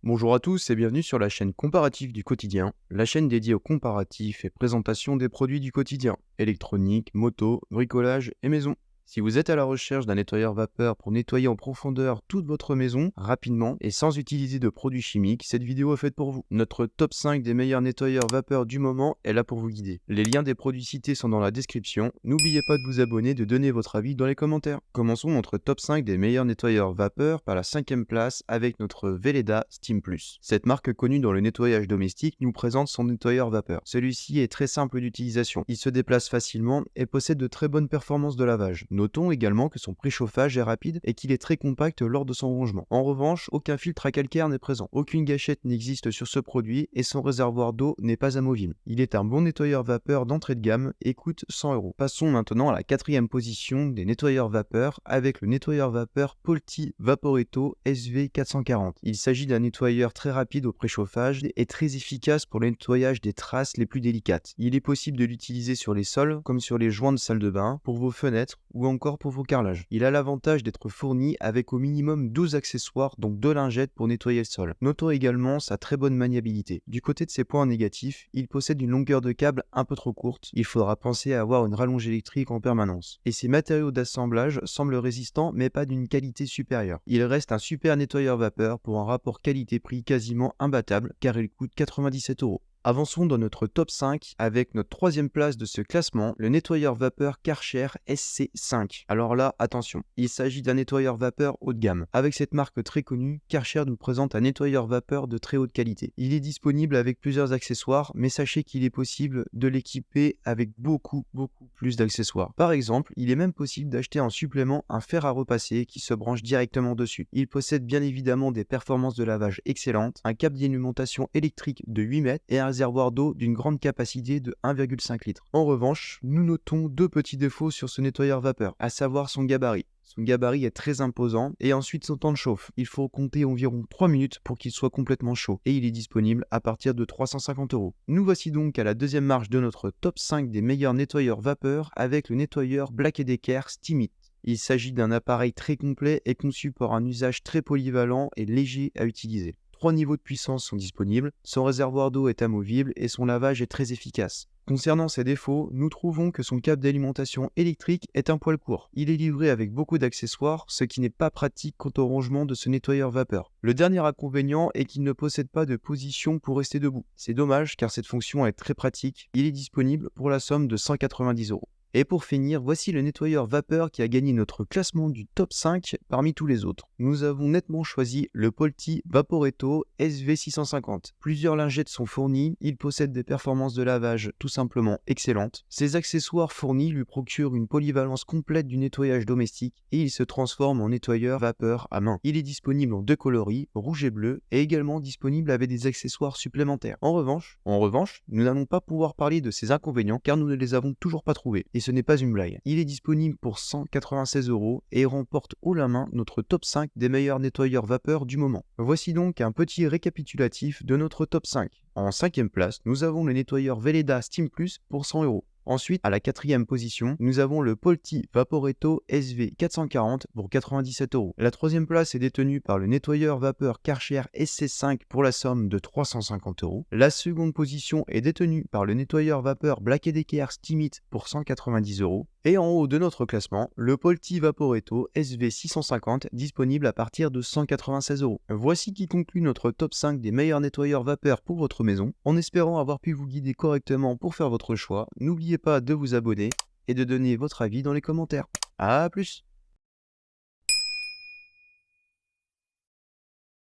Bonjour à tous et bienvenue sur la chaîne Comparatif du quotidien, la chaîne dédiée au comparatif et présentation des produits du quotidien, électronique, moto, bricolage et maison. Si vous êtes à la recherche d'un nettoyeur vapeur pour nettoyer en profondeur toute votre maison, rapidement et sans utiliser de produits chimiques, cette vidéo est faite pour vous. Notre top 5 des meilleurs nettoyeurs vapeur du moment est là pour vous guider. Les liens des produits cités sont dans la description. N'oubliez pas de vous abonner et de donner votre avis dans les commentaires. Commençons notre top 5 des meilleurs nettoyeurs vapeur par la 5e place avec notre Veleda Steam Plus. Cette marque connue dans le nettoyage domestique nous présente son nettoyeur vapeur. Celui-ci est très simple d'utilisation. Il se déplace facilement et possède de très bonnes performances de lavage. Notons également que son préchauffage est rapide et qu'il est très compact lors de son rangement. En revanche, aucun filtre à calcaire n'est présent. Aucune gâchette n'existe sur ce produit et son réservoir d'eau n'est pas amovible. Il est un bon nettoyeur vapeur d'entrée de gamme et coûte 100 €. Passons maintenant à la 4e position des nettoyeurs vapeur avec le nettoyeur vapeur Polti Vaporetto SV440. Il s'agit d'un nettoyeur très rapide au préchauffage et très efficace pour le nettoyage des traces les plus délicates. Il est possible de l'utiliser sur les sols comme sur les joints de salle de bain, pour vos fenêtres ou encore pour vos carrelages. Il a l'avantage d'être fourni avec au minimum 12 accessoires, donc 2 lingettes pour nettoyer le sol. Notons également sa très bonne maniabilité. Du côté de ses points négatifs, il possède une longueur de câble un peu trop courte. Il faudra penser à avoir une rallonge électrique en permanence. Et ses matériaux d'assemblage semblent résistants mais pas d'une qualité supérieure. Il reste un super nettoyeur vapeur pour un rapport qualité-prix quasiment imbattable car il coûte 97 €. Avançons dans notre top 5 avec notre 3e place de ce classement, le nettoyeur vapeur Karcher SC5. Alors là, attention, il s'agit d'un nettoyeur vapeur haut de gamme. Avec cette marque très connue, Karcher nous présente un nettoyeur vapeur de très haute qualité. Il est disponible avec plusieurs accessoires, mais sachez qu'il est possible de l'équiper avec beaucoup plus d'accessoires. Par exemple, il est même possible d'acheter en supplément un fer à repasser qui se branche directement dessus. Il possède bien évidemment des performances de lavage excellentes, un câble d'alimentation électrique de 8 mètres et un réservoir d'eau d'une grande capacité de 1,5 litres. En revanche, nous notons 2 petits défauts sur ce nettoyeur vapeur, à savoir son gabarit. Son gabarit est très imposant et ensuite son temps de chauffe. Il faut compter environ 3 minutes pour qu'il soit complètement chaud et il est disponible à partir de 350 €. Nous voici donc à la 2e marche de notre top 5 des meilleurs nettoyeurs vapeur avec le nettoyeur Black & Decker Steamit. Il s'agit d'un appareil très complet et conçu pour un usage très polyvalent et léger à utiliser. 3 niveaux de puissance sont disponibles, son réservoir d'eau est amovible et son lavage est très efficace. Concernant ses défauts, nous trouvons que son câble d'alimentation électrique est un poil court. Il est livré avec beaucoup d'accessoires, ce qui n'est pas pratique quant au rangement de ce nettoyeur vapeur. Le dernier inconvénient est qu'il ne possède pas de position pour rester debout. C'est dommage car cette fonction est très pratique. Il est disponible pour la somme de 190 €. Et pour finir, voici le nettoyeur vapeur qui a gagné notre classement du top 5 parmi tous les autres. Nous avons nettement choisi le Polti Vaporetto SV650. Plusieurs lingettes sont fournies, il possède des performances de lavage tout simplement excellentes. Ses accessoires fournis lui procurent une polyvalence complète du nettoyage domestique et il se transforme en nettoyeur vapeur à main. Il est disponible en 2 coloris, rouge et bleu, et également disponible avec des accessoires supplémentaires. En revanche, nous n'allons pas pouvoir parler de ses inconvénients car nous ne les avons toujours pas trouvés. Et ce n'est pas une blague. Il est disponible pour 196 € et remporte haut la main notre top 5 des meilleurs nettoyeurs vapeur du moment. Voici donc un petit récapitulatif de notre top 5. En 5e place, nous avons le nettoyeur Veleda Steam Plus pour 100 €. Ensuite, à la 4e position, nous avons le Polti Vaporetto SV440 pour 97 €. La 3e place est détenue par le nettoyeur vapeur Karcher SC5 pour la somme de 350 €. La 2e position est détenue par le nettoyeur vapeur Black & Decker Steamit pour 190 €. Et en haut de notre classement, le Polti Vaporetto SV650 disponible à partir de 196 €. Voici qui conclut notre top 5 des meilleurs nettoyeurs vapeur pour votre maison. En espérant avoir pu vous guider correctement pour faire votre choix, n'oubliez pas de vous abonner et de donner votre avis dans les commentaires. À plus!